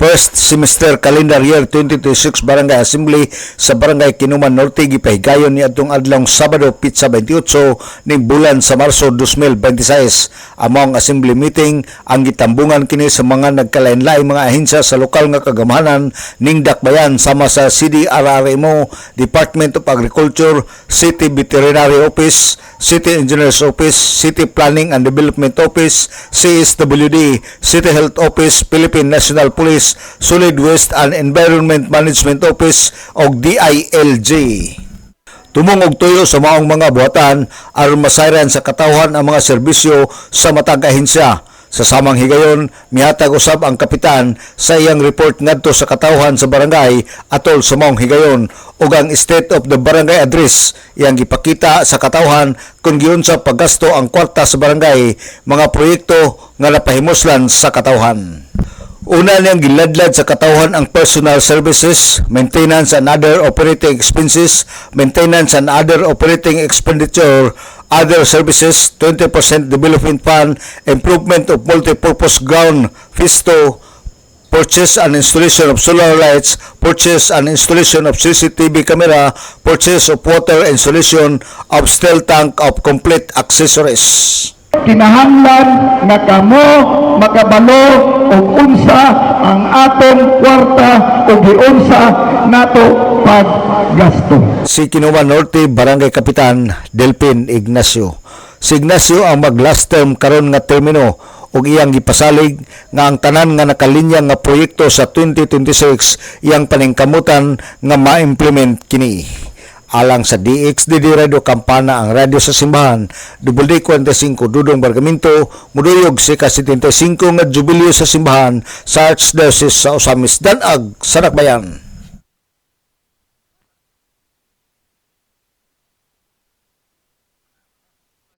First semester calendar year 2026 Barangay Assembly sa Barangay Kinuman Norte gipahigayon ni adtong adlong Sabado Pitsa 28 ning bulan sa Marso 2026. Among assembly meeting ang gitambungan kini sa mga nagkalain-laing mga ahensya sa lokal nga kagamahanan ning Dakbayan sama sa CDRRMO, Department of Agriculture, City Veterinary Office, City Engineers Office, City Planning and Development Office, CSWD, City Health Office, Philippine National Police, Solid Waste and Environment Management Office o DILG. Tumong og tuyo sa maong mga buhatan aron masayran sa katawhan ang mga serbisyo sa matag ahensya. Sa samang higayon, mihatag usab ang kapitan sa iyang report ngadto sa katawhan sa barangay atol sa maong higayon ug ang state of the barangay address iyang gipakita sa katawhan kung giunsa paggasto ang kwarta sa barangay mga proyekto nga napahimuslan sa katawhan. Una niyang giladlad sa katawhan ang personal services, maintenance and other operating expenses, maintenance and other operating expenditure, other services, 20% development fund, improvement of multipurpose ground, FISTO, purchase and installation of solar lights, purchase and installation of CCTV camera, purchase of water installation of steel tank of complete accessories. Kinahanglan nga kamo makabalo og unsa ang atong kwarta ug giunsa nato paggasto. Si Kinuman Norte Barangay Kapitan Delpin Ignacio. Si Ignacio ang mag-last term karon nga termino ug iyang gipasalig nga ang tanan nga nakalinya nga proyekto sa 2026 iyang paningkamutan nga ma-implement kini. Alang sa DXDD Radio Kampana ang radyo sa simbahan, WD45 Dudong Bargamento, muduyog si ka-75 nga jubilyo sa simbahan sa Archdiocese sa Osamis Danag, sa Dakbayan.